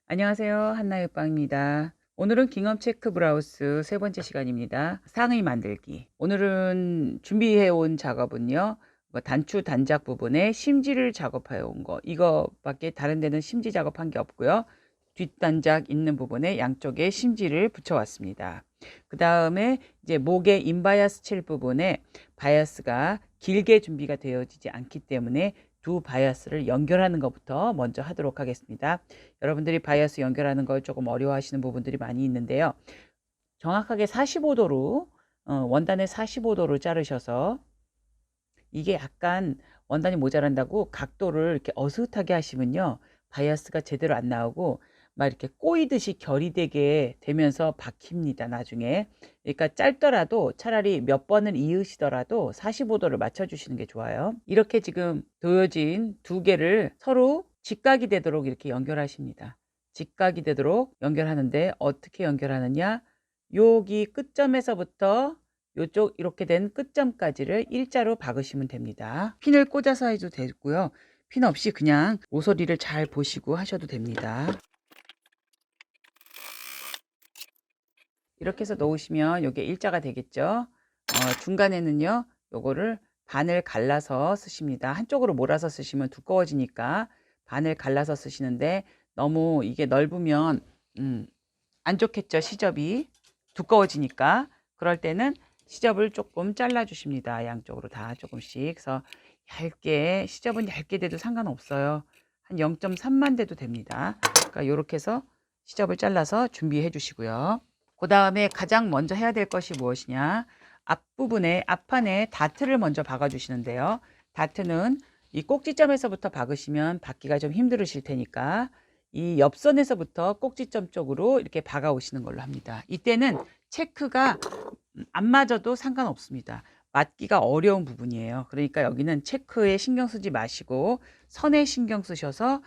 안녕하세요. 한나유빵입니다. 오늘은 깅엄 체크 브라우스 세 번째 시간입니다. 상의 만들기. 오늘은 준비해 온 작업은요. 단추 단작 부분에 심지를 작업해 온 거. 이거밖에 다른 데는 심지 작업한 게 없고요. 뒷단작 있는 부분에 양쪽에 심지를 붙여왔습니다. 그 다음에 이제 목의 인바이아스 칠 부분에 바이아스가 길게 준비가 되어지지 않기 때문에 두 바이아스를 연결하는 것부터 먼저 하도록 하겠습니다. 여러분들이 바이아스 연결하는 걸 조금 어려워하시는 부분들이 많이 있는데요. 정확하게 45도로 원단에 45도로 자르셔서 이게 약간 원단이 모자란다고 각도를 이렇게 어슷하게 하시면요. 바이아스가 제대로 안 나오고 막 이렇게 꼬이듯이 결이 되게 되면서 박힙니다. 나중에. 그러니까 짧더라도 차라리 몇 번을 이으시더라도 45도를 맞춰주시는 게 좋아요. 이렇게 지금 도여진 두 개를 서로 직각이 되도록 이렇게 연결하십니다. 직각이 되도록 연결하는데 어떻게 연결하느냐? 여기 끝점에서부터 요쪽 이렇게 된 끝점까지를 일자로 박으시면 됩니다. 핀을 꽂아서 해도 되고요. 핀 없이 그냥 모서리를 잘 보시고 하셔도 됩니다. 이렇게 해서 놓으시면 이게 일자가 되겠죠. 중간에는요 요거를 반을 갈라서 쓰십니다. 한쪽으로 몰아서 쓰시면 두꺼워지니까 반을 갈라서 쓰시는데 너무 이게 넓으면 안 좋겠죠. 시접이 두꺼워지니까. 그럴 때는 시접을 조금 잘라 주십니다. 양쪽으로 다 조금씩. 그래서 얇게, 시접은 얇게 돼도 상관없어요. 한 0.3만 돼도 됩니다. 그러니까 이렇게 해서 시접을 잘라서 준비해 주시고요. 그 다음에 가장 먼저 해야 될 것이 무엇이냐? 앞부분에, 앞판에 다트를 먼저 박아 주시는데요. 다트는 이 꼭지점에서부터 박으시면 박기가 좀 힘들으실 테니까 이 옆선에서부터 꼭지점 쪽으로 이렇게 박아 오시는 걸로 합니다. 이때는 체크가 안 맞아도 상관없습니다. 맞기가 어려운 부분이에요. 그러니까 여기는 체크에 신경 쓰지 마시고 선에 신경 쓰셔서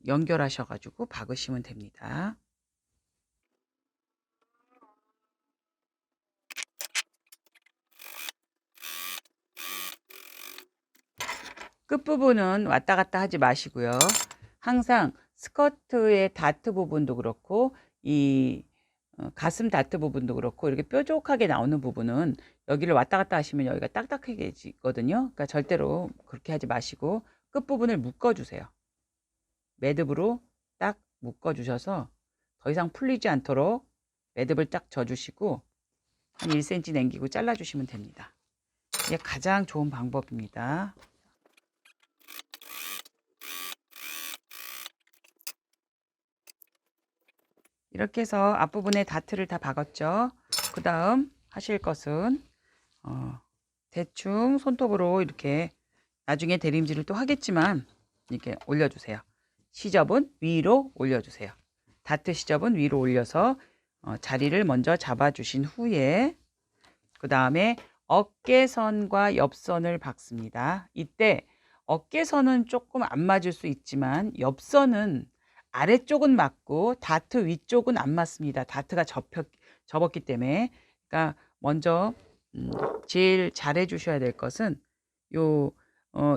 연결하셔 가지고 박으시면 됩니다. 끝부분은 왔다 갔다 하지 마시고요. 항상 스커트의 다트 부분도 그렇고 이 가슴 다트 부분도 그렇고 이렇게 뾰족하게 나오는 부분은 여기를 왔다 갔다 하시면 여기가 딱딱해지거든요. 그러니까 절대로 그렇게 하지 마시고 끝부분을 묶어 주세요. 매듭으로 딱 묶어 주셔서 더 이상 풀리지 않도록 매듭을 딱 줘 주시고 한 1cm 남기고 잘라 주시면 됩니다. 이게 가장 좋은 방법입니다. 이렇게 해서 앞부분에 다트를 다 박았죠. 그 다음 하실 것은 대충 손톱으로 이렇게 나중에 대림질을 또 하겠지만 이렇게 올려주세요. 시접은 위로 올려주세요. 다트 시접은 위로 올려서 자리를 먼저 잡아주신 후에 그 다음에 어깨선과 옆선을 박습니다. 이때 어깨선은 조금 안 맞을 수 있지만 옆선은 아래쪽은 맞고 다트 위쪽은 안 맞습니다. 다트가 접었기 때문에. 그러니까 먼저 제일 잘해 주셔야 될 것은 요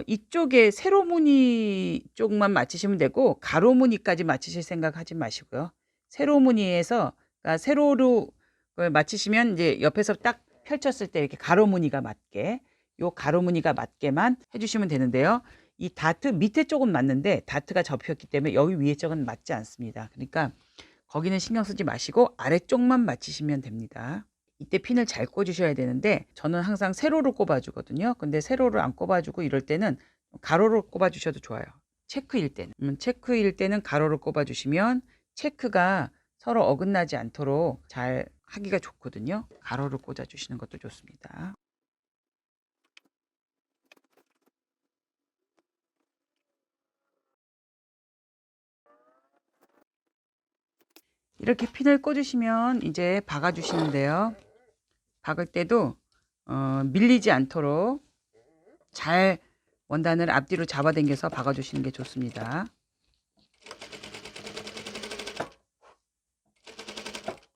이쪽에 세로 무늬 쪽만 맞추시면 되고 가로 무늬까지 맞추실 생각 하지 마시고요. 세로 무늬에서 그러니까 세로로 맞추시면 이제 옆에서 딱 펼쳤을 때 이렇게 가로 무늬가 맞게 요 가로 무늬가 맞게만 해주시면 되는데요. 이 다트 밑에 쪽은 맞는데 다트가 접혔기 때문에 여기 위에 쪽은 맞지 않습니다. 그러니까 거기는 신경 쓰지 마시고 아래쪽만 맞추시면 됩니다. 이때 핀을 잘 꽂으셔야 되는데 저는 항상 세로로 꼽아주거든요. 근데 세로를 안 꼽아주고 이럴 때는 가로로 꼽아주셔도 좋아요. 체크일 때는 가로로 꼽아주시면 체크가 서로 어긋나지 않도록 잘 하기가 좋거든요. 가로로 꽂아주시는 것도 좋습니다. 이렇게 핀을 꽂으시면 이제 박아주시는데요. 박을 때도 밀리지 않도록 잘 원단을 앞뒤로 잡아당겨서 박아주시는 게 좋습니다.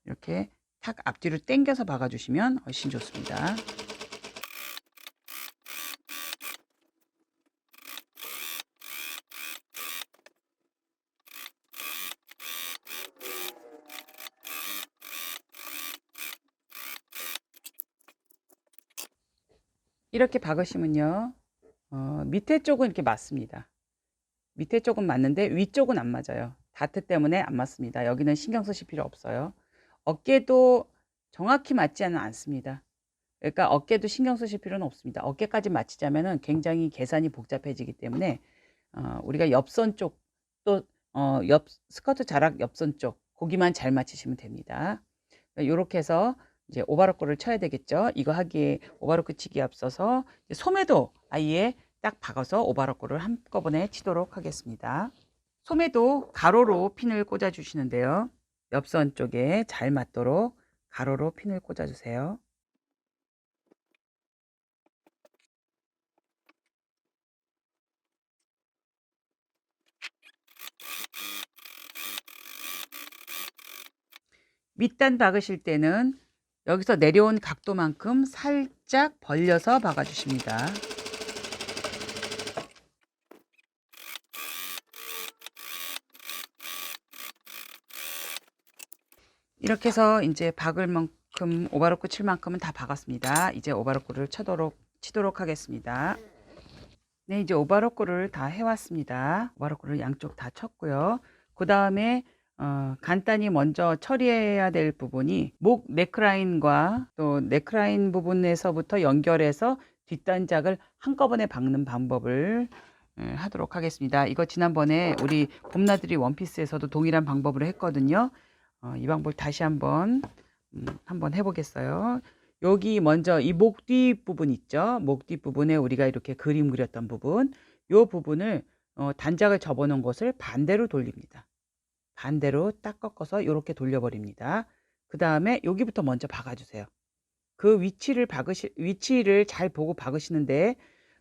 이렇게 탁 앞뒤로 당겨서 박아주시면 훨씬 좋습니다. 이렇게 박으시면요. 밑에 쪽은 이렇게 맞습니다. 밑에 쪽은 맞는데 위쪽은 안 맞아요. 다트 때문에 안 맞습니다. 여기는 신경 쓰실 필요 없어요. 어깨도 정확히 맞지는 않습니다. 그러니까 어깨도 신경 쓰실 필요는 없습니다. 어깨까지 맞추자면은 굉장히 계산이 복잡해지기 때문에 우리가 옆선 쪽 또 옆 스커트 자락 옆선 쪽 거기만 잘 맞추시면 됩니다. 요렇게 해서 이제 오바로크를 쳐야 되겠죠. 이거 하기에 오바로크 치기에 앞서서 소매도 아예 딱 박아서 오바로크를 한꺼번에 치도록 하겠습니다. 소매도 가로로 핀을 꽂아 주시는데요. 옆선 쪽에 잘 맞도록 가로로 핀을 꽂아 주세요. 밑단 박으실 때는 여기서 내려온 각도만큼 살짝 벌려서 박아 주십니다. 이렇게 해서 이제 박을 만큼 오바로크 칠 만큼은 다 박았습니다. 이제 오바로크를 치도록 하겠습니다. 네, 이제 오바로크를 다 해왔습니다. 오바로크를 양쪽 다 쳤고요. 그 다음에 간단히 먼저 처리해야 될 부분이 목 넥라인과 또 넥라인 부분에서부터 연결해서 뒷단작을 한꺼번에 박는 방법을 하도록 하겠습니다. 이거 지난번에 우리 봄나들이 원피스에서도 동일한 방법으로 했거든요. 이 방법 다시 한번 해보겠어요. 여기 먼저 이 목 뒤 부분 있죠. 목 뒤 부분에 우리가 이렇게 그림 그렸던 부분, 이 부분을 단작을 접어놓은 것을 반대로 돌립니다. 반대로 딱 꺾어서 이렇게 돌려버립니다. 그 다음에 여기부터 먼저 박아주세요. 그 위치를 잘 보고 박으시는데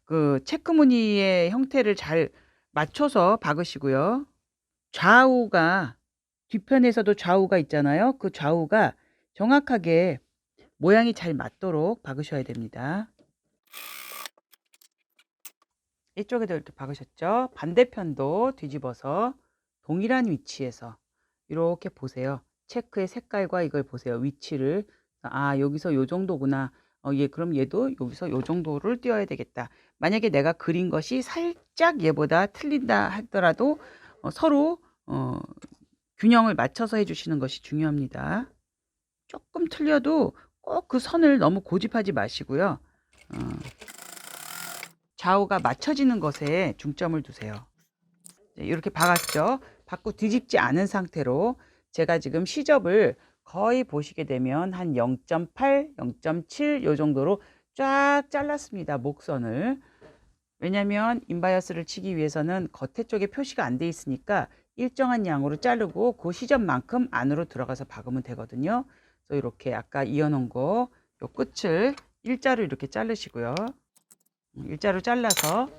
그 체크 무늬의 형태를 잘 맞춰서 박으시고요. 좌우가 뒤편에서도 좌우가 있잖아요. 그 좌우가 정확하게 모양이 잘 맞도록 박으셔야 됩니다. 이쪽에도 이렇게 박으셨죠? 반대편도 뒤집어서 동일한 위치에서 이렇게 보세요. 체크의 색깔과 이걸 보세요. 위치를. 여기서 요 정도구나. 그럼 얘도 여기서 요 정도를 띄워야 되겠다. 만약에 내가 그린 것이 살짝 얘보다 틀린다 하더라도 서로 균형을 맞춰서 해주시는 것이 중요합니다. 조금 틀려도 꼭 그 선을 너무 고집하지 마시고요. 좌우가 맞춰지는 것에 중점을 두세요. 이렇게 박았죠. 박고 뒤집지 않은 상태로 제가 지금 시접을 거의 보시게 되면 한 0.8, 0.7 요 정도로 쫙 잘랐습니다. 목선을. 왜냐하면 인바이어스를 치기 위해서는 겉에 쪽에 표시가 안 돼 있으니까 일정한 양으로 자르고 그 시접만큼 안으로 들어가서 박으면 되거든요. 그래서 이렇게 아까 이어놓은 거 요 끝을 일자로 이렇게 자르시고요. 일자로 잘라서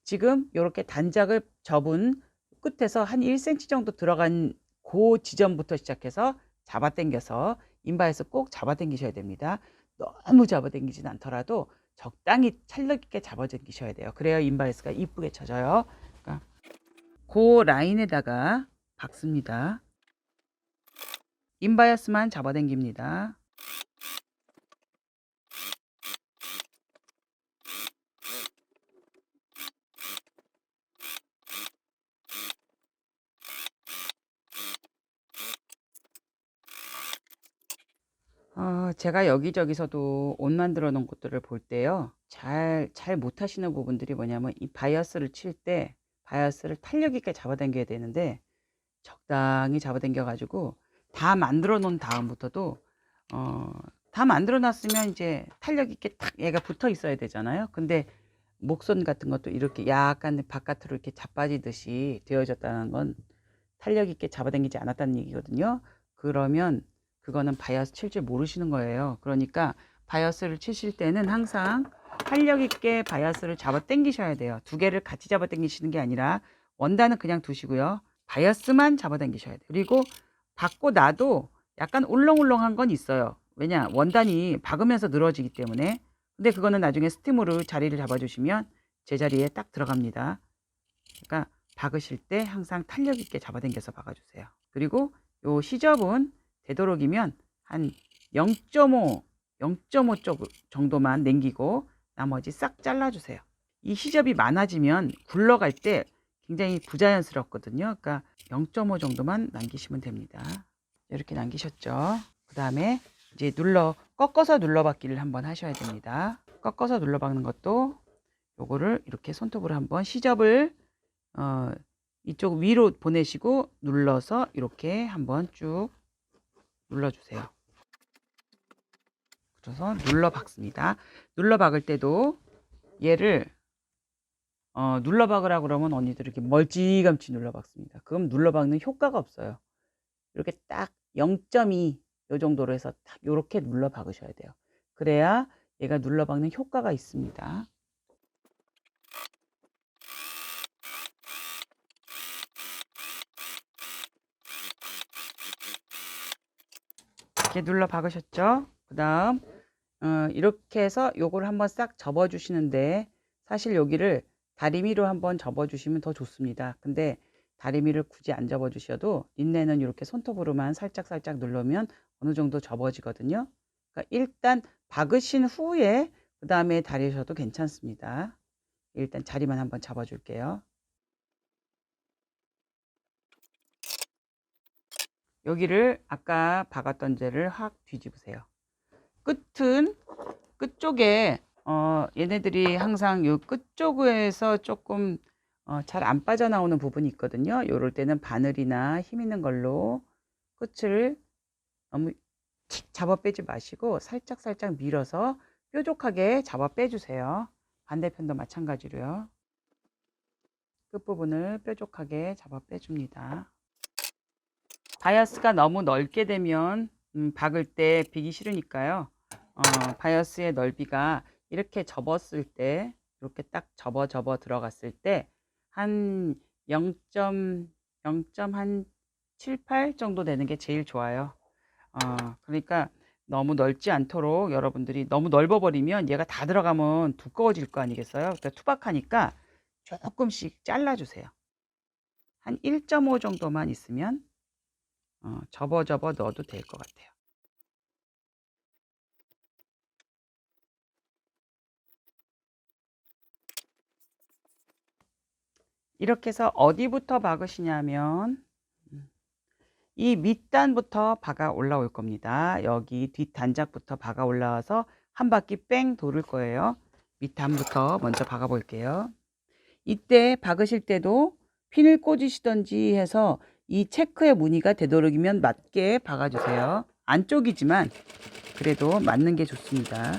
지금 이렇게 단작을 접은 끝에서 한 1cm 정도 들어간 그 지점부터 시작해서 잡아당겨서 인바이어스 꼭 잡아당기셔야 됩니다. 너무 잡아당기진 않더라도 적당히 찰력 있게 잡아당기셔야 돼요. 그래야 인바이어스가 이쁘게 쳐져요. 그러니까 그 라인에다가 박습니다. 인바이어스만 잡아당깁니다. 제가 여기저기서도 옷 만들어 놓은 것들을 볼 때요. 잘 못하시는 부분들이 뭐냐면 이 바이어스를 칠 때 바이어스를 탄력 있게 잡아당겨야 되는데 적당히 잡아당겨 가지고 다 만들어 놓은 다음부터도 다 만들어 놨으면 이제 탄력 있게 탁 얘가 붙어 있어야 되잖아요. 근데 목선 같은 것도 이렇게 약간 바깥으로 이렇게 자빠지듯이 되어졌다는 건 탄력 있게 잡아당기지 않았다는 얘기거든요. 그러면 그거는 바이어스 칠 줄 모르시는 거예요. 그러니까 바이어스를 치실 때는 항상 탄력 있게 바이어스를 잡아당기셔야 돼요. 두 개를 같이 잡아당기시는 게 아니라 원단은 그냥 두시고요. 바이어스만 잡아당기셔야 돼요. 그리고 박고 나도 약간 울렁울렁한 건 있어요. 왜냐? 원단이 박으면서 늘어지기 때문에. 근데 그거는 나중에 스팀으로 자리를 잡아주시면 제자리에 딱 들어갑니다. 그러니까 박으실 때 항상 탄력 있게 잡아당겨서 박아주세요. 그리고 요 시접은 되도록이면 한 0.5쪽 정도만 남기고 나머지 싹 잘라주세요. 이 시접이 많아지면 굴러갈 때 굉장히 부자연스럽거든요. 그러니까 0.5 정도만 남기시면 됩니다. 이렇게 남기셨죠. 그 다음에 이제 꺾어서 눌러받기를 한번 하셔야 됩니다. 꺾어서 눌러박는 것도 요거를 이렇게 손톱으로 한번 시접을 이쪽 위로 보내시고 눌러서 이렇게 한번 쭉 눌러주세요. 그래서 눌러박습니다. 눌러박을 때도 얘를 눌러박으라 그러면 언니들 이렇게 멀찌감치 눌러박습니다. 그럼 눌러박는 효과가 없어요. 이렇게 딱 0.2 요 정도로 해서 딱 요렇게 눌러박으셔야 돼요. 그래야 얘가 눌러박는 효과가 있습니다. 이렇게 눌러 박으셨죠? 그 다음 이렇게 해서 요걸 한번 싹 접어 주시는데, 사실 여기를 다리미로 한번 접어 주시면 더 좋습니다. 근데 다리미를 굳이 안 접어 주셔도 린넨은 이렇게 손톱으로만 살짝 누르면 어느 정도 접어지거든요. 그러니까 일단 박으신 후에 그 다음에 다리셔도 괜찮습니다. 일단 자리만 한번 잡아 줄게요. 여기를 아까 박았던 데를 확 뒤집으세요. 끝쪽에 얘네들이 항상 요 끝쪽에서 조금 잘 안 빠져나오는 부분이 있거든요. 요럴 때는 바늘이나 힘 있는 걸로 끝을 너무 틱 잡아 빼지 마시고 살짝 밀어서 뾰족하게 잡아 빼주세요. 반대편도 마찬가지로요. 끝부분을 뾰족하게 잡아 빼줍니다. 바이어스가 너무 넓게 되면 박을 때 비기 싫으니까요. 바이어스의 넓이가 이렇게 접었을 때, 이렇게 딱 접어 들어갔을 때 한 0.78 정도 되는 게 제일 좋아요. 그러니까 너무 넓지 않도록, 여러분들이 너무 넓어버리면 얘가 다 들어가면 두꺼워질 거 아니겠어요? 그러니까 투박하니까 조금씩 잘라주세요. 한 1.5 정도만 있으면 접어 넣어도 될 것 같아요. 이렇게 해서 어디부터 박으시냐면 이 밑단부터 박아 올라올 겁니다. 여기 뒷단작부터 박아 올라와서 한 바퀴 뺑 돌을 거예요. 밑단부터 먼저 박아 볼게요. 이때 박으실 때도 핀을 꽂으시던지 해서 이 체크의 무늬가 되도록이면 맞게 박아주세요. 안쪽이지만 그래도 맞는 게 좋습니다.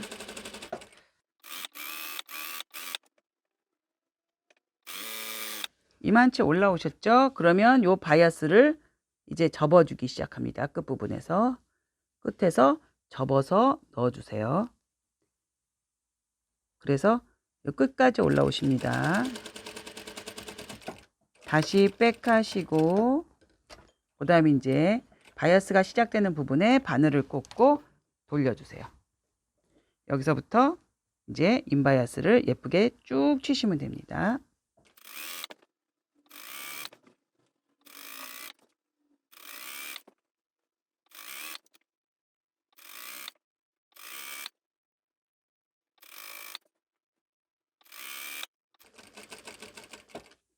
이만치 올라오셨죠? 그러면 요 바이어스를 이제 접어주기 시작합니다. 끝부분에서 끝에서 접어서 넣어주세요. 그래서 요 끝까지 올라오십니다. 다시 백 하시고, 그 다음에 이제 바이어스가 시작되는 부분에 바늘을 꽂고 돌려주세요. 여기서부터 이제 인바이어스를 예쁘게 쭉 치시면 됩니다.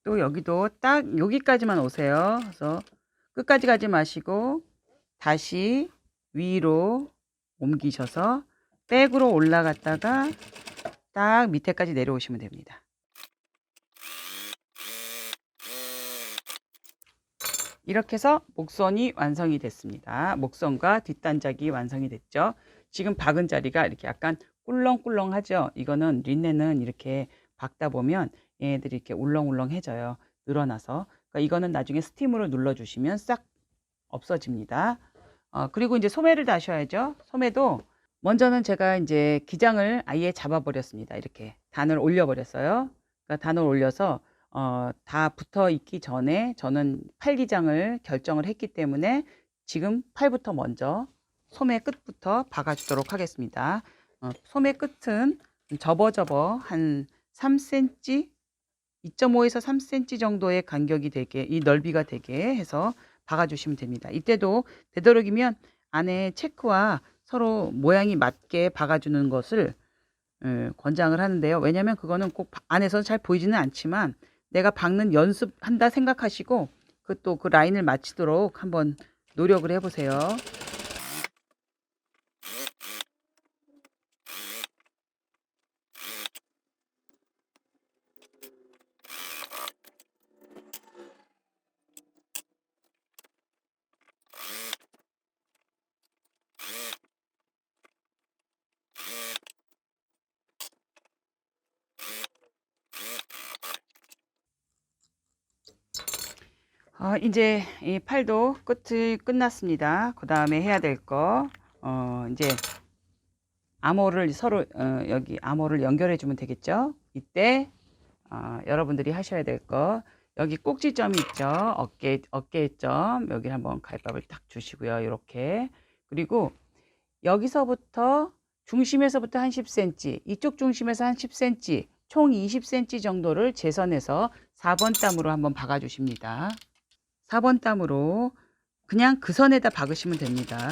또 여기도 딱 여기까지만 오세요. 그래서 끝까지 가지 마시고 다시 위로 옮기셔서 백으로 올라갔다가 딱 밑에까지 내려오시면 됩니다. 이렇게 해서 목선이 완성이 됐습니다. 목선과 뒷단작이 완성이 됐죠. 지금 박은 자리가 이렇게 약간 꿀렁꿀렁하죠. 이거는 린넨은 이렇게 박다 보면 얘네들이 이렇게 울렁울렁해져요. 늘어나서. 그러니까 이거는 나중에 스팀으로 눌러주시면 싹 없어집니다. 그리고 이제 소매를 다셔야죠. 소매도 먼저는 제가 이제 기장을 아예 잡아버렸습니다. 이렇게 단을 올려버렸어요. 그러니까 단을 올려서 다 붙어 있기 전에 저는 팔 기장을 결정을 했기 때문에 지금 팔부터 먼저 소매 끝부터 박아주도록 하겠습니다. 소매 끝은 접어 한 3cm, 2.5에서 3cm 정도의 간격이 되게, 이 넓이가 되게 해서 박아주시면 됩니다. 이때도 되도록이면 안에 체크와 서로 모양이 맞게 박아주는 것을 권장을 하는데요. 왜냐면 그거는 꼭 안에서 잘 보이지는 않지만 내가 박는 연습한다 생각하시고 또 그 라인을 맞추도록 한번 노력을 해보세요. 이제 이 팔도 끝이 끝났습니다. 그 다음에 해야 될 거, 이제 암호를 서로, 여기 암호를 연결해 주면 되겠죠. 이때, 여러분들이 하셔야 될 거, 여기 꼭지점이 있죠. 어깨점. 여기 한번 갈밥을 딱 주시고요. 이렇게. 그리고 여기서부터 중심에서부터 한 10cm, 이쪽 중심에서 한 10cm, 총 20cm 정도를 재선해서 4번 땀으로 한번 박아 주십니다. 4번 땀으로 그냥 그 선에다 박으시면 됩니다.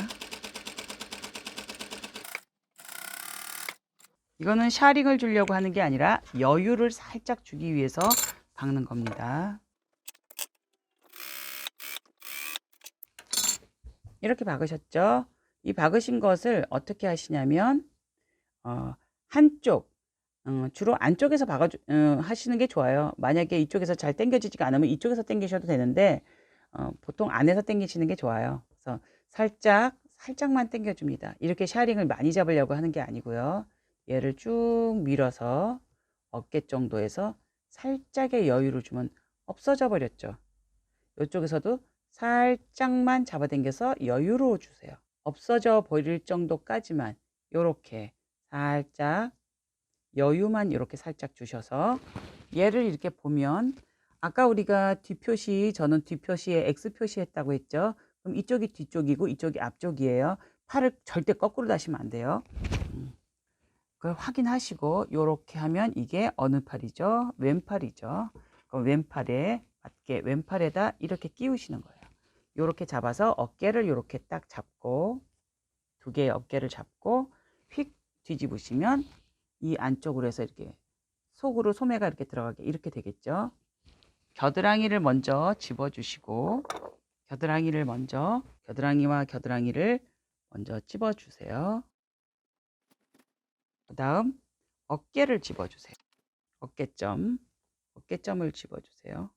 이거는 샤링을 주려고 하는 게 아니라 여유를 살짝 주기 위해서 박는 겁니다. 이렇게 박으셨죠? 이 박으신 것을 어떻게 하시냐면 한쪽, 주로 안쪽에서 하시는 게 좋아요. 만약에 이쪽에서 잘 당겨지지가 않으면 이쪽에서 당기셔도 되는데 보통 안에서 당기시는 게 좋아요. 그래서 살짝만 당겨줍니다. 이렇게 샤링을 많이 잡으려고 하는 게 아니고요. 얘를 쭉 밀어서 어깨 정도에서 살짝의 여유를 주면 없어져 버렸죠. 이쪽에서도 살짝만 잡아당겨서 여유로 주세요. 없어져 버릴 정도까지만 이렇게 살짝 여유만 이렇게 살짝 주셔서 얘를 이렇게 보면 아까 우리가 뒷표시, 저는 뒷표시에 X 표시했다고 했죠. 그럼 이쪽이 뒤쪽이고 이쪽이 앞쪽이에요. 팔을 절대 거꾸로 다시면 안 돼요. 그걸 확인하시고 이렇게 하면 이게 어느 팔이죠? 왼팔이죠. 그럼 왼팔에 맞게 왼팔에다 이렇게 끼우시는 거예요. 이렇게 잡아서 어깨를 이렇게 딱 잡고 두 개의 어깨를 잡고 휙 뒤집으시면 이 안쪽으로 해서 이렇게 속으로 소매가 이렇게 들어가게 이렇게 되겠죠. 겨드랑이를 먼저 집어주시고 겨드랑이와 겨드랑이를 먼저 집어주세요. 그 다음 어깨를 집어주세요. 어깨점을 집어주세요.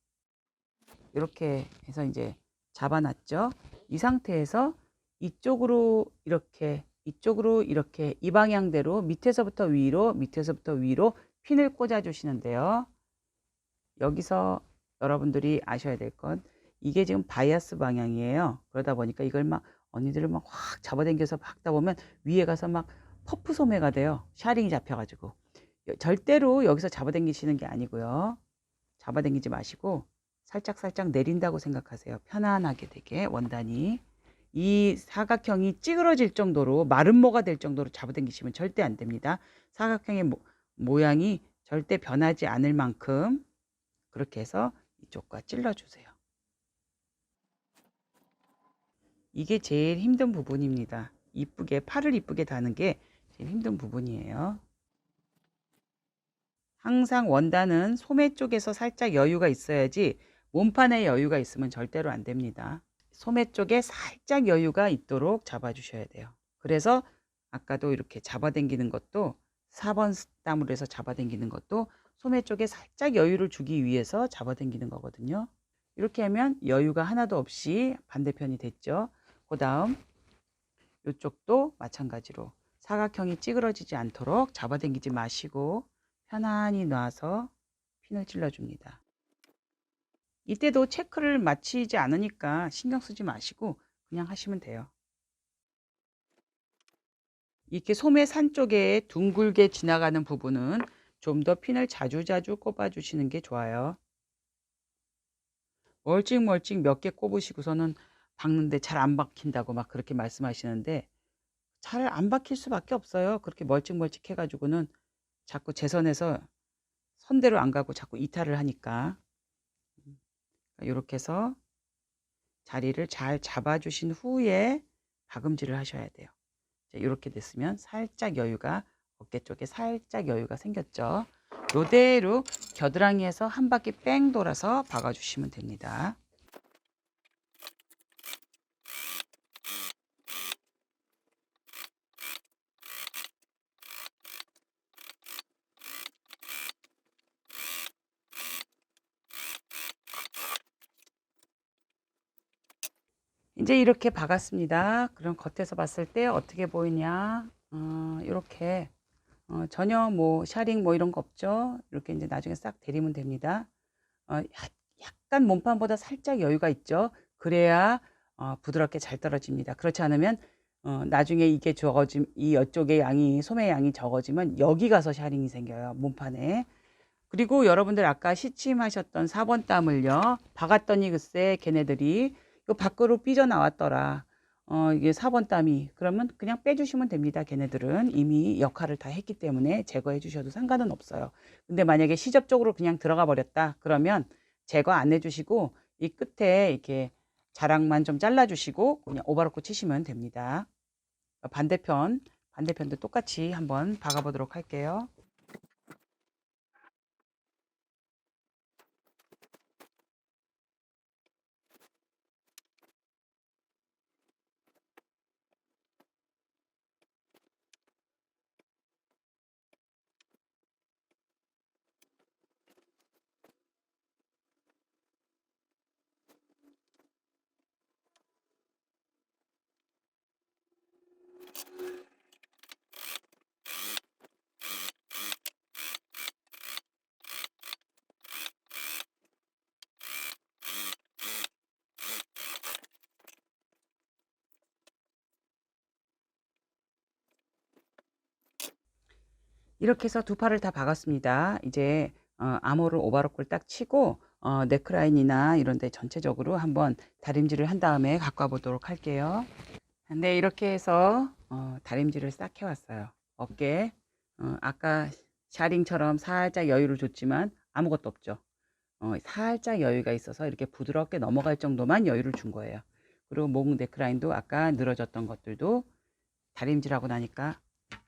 이렇게 해서 이제 잡아놨죠. 이 상태에서 이쪽으로 이렇게 이 방향대로 밑에서부터 위로 핀을 꽂아 주시는데요. 여기서 여러분들이 아셔야 될 건 이게 지금 바이아스 방향이에요. 그러다 보니까 이걸 막 언니들을 막 확 잡아당겨서 박다 보면 위에 가서 막 퍼프 소매가 돼요. 샤링이 잡혀가지고. 절대로 여기서 잡아당기시는 게 아니고요. 잡아당기지 마시고 살짝 내린다고 생각하세요. 편안하게 되게 원단이. 이 사각형이 찌그러질 정도로 마름모가 될 정도로 잡아당기시면 절대 안 됩니다. 사각형의 모양이 절대 변하지 않을 만큼 그렇게 해서 이쪽과 찔러주세요. 이게 제일 힘든 부분입니다. 팔을 이쁘게 다는 게 제일 힘든 부분이에요. 항상 원단은 소매 쪽에서 살짝 여유가 있어야지 몸판에 여유가 있으면 절대로 안 됩니다. 소매 쪽에 살짝 여유가 있도록 잡아주셔야 돼요. 그래서 아까도 이렇게 잡아당기는 것도 4번 땀으로 해서 잡아당기는 것도 소매 쪽에 살짝 여유를 주기 위해서 잡아당기는 거거든요. 이렇게 하면 여유가 하나도 없이 반대편이 됐죠. 그 다음 이쪽도 마찬가지로 사각형이 찌그러지지 않도록 잡아당기지 마시고 편안히 놔서 핀을 찔러줍니다. 이때도 체크를 마치지 않으니까 신경 쓰지 마시고 그냥 하시면 돼요. 이렇게 소매 산 쪽에 둥글게 지나가는 부분은 좀 더 핀을 자주 꼽아 주시는 게 좋아요. 멀찍 몇 개 꼽으시고서는 박는데 잘 안 박힌다고 막 그렇게 말씀하시는데 잘 안 박힐 수밖에 없어요. 그렇게 멀찍 해가지고는 자꾸 제 선에서 선대로 안 가고 자꾸 이탈을 하니까. 이렇게 해서 자리를 잘 잡아주신 후에 박음질을 하셔야 돼요. 이렇게 됐으면 살짝 여유가 어깨 쪽에 살짝 여유가 생겼죠. 요대로 겨드랑이에서 한 바퀴 뺑 돌아서 박아주시면 됩니다. 이제 이렇게 박았습니다. 그럼 겉에서 봤을 때 어떻게 보이냐? 이렇게 전혀 뭐 샤링 뭐 이런 거 없죠? 이렇게 이제 나중에 싹 데리면 됩니다. 약간 몸판보다 살짝 여유가 있죠? 그래야 부드럽게 잘 떨어집니다. 그렇지 않으면 나중에 이게 적어짐, 이 이쪽의 양이 소매 양이 적어지면 여기 가서 샤링이 생겨요. 몸판에. 그리고 여러분들 아까 시침하셨던 4번 땀을요. 박았더니 글쎄 걔네들이 이거 밖으로 삐져나왔더라. 이게 4번 땀이. 그러면 그냥 빼주시면 됩니다. 걔네들은 이미 역할을 다 했기 때문에 제거해 주셔도 상관은 없어요. 근데 만약에 시접적으로 그냥 들어가 버렸다. 그러면 제거 안 해주시고 이 끝에 이렇게 자락만 좀 잘라주시고 그냥 오버로크 치시면 됩니다. 반대편도 똑같이 한번 박아보도록 할게요. 이렇게 해서 두 팔을 다 박았습니다. 이제 암호를 오버로크를 딱 치고 넥라인이나 이런 데 전체적으로 한번 다림질을 한 다음에 갖고 와 보도록 할게요. 네, 이렇게 해서 다림질을 싹 해왔어요. 어깨 아까 샤링처럼 살짝 여유를 줬지만 아무것도 없죠. 살짝 여유가 있어서 이렇게 부드럽게 넘어갈 정도만 여유를 준 거예요. 그리고 목 넥라인도 아까 늘어졌던 것들도 다림질하고 나니까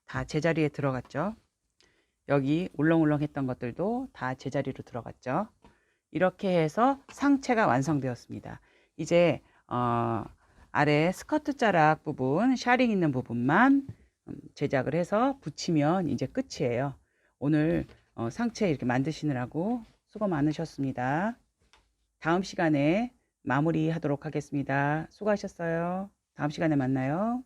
다 제자리에 들어갔죠. 여기 울렁울렁 했던 것들도 다 제자리로 들어갔죠. 이렇게 해서 상체가 완성되었습니다. 이제 아래 스커트 자락 부분, 샤링 있는 부분만 제작을 해서 붙이면 이제 끝이에요. 오늘 상체 이렇게 만드시느라고 수고 많으셨습니다. 다음 시간에 마무리하도록 하겠습니다. 수고하셨어요. 다음 시간에 만나요.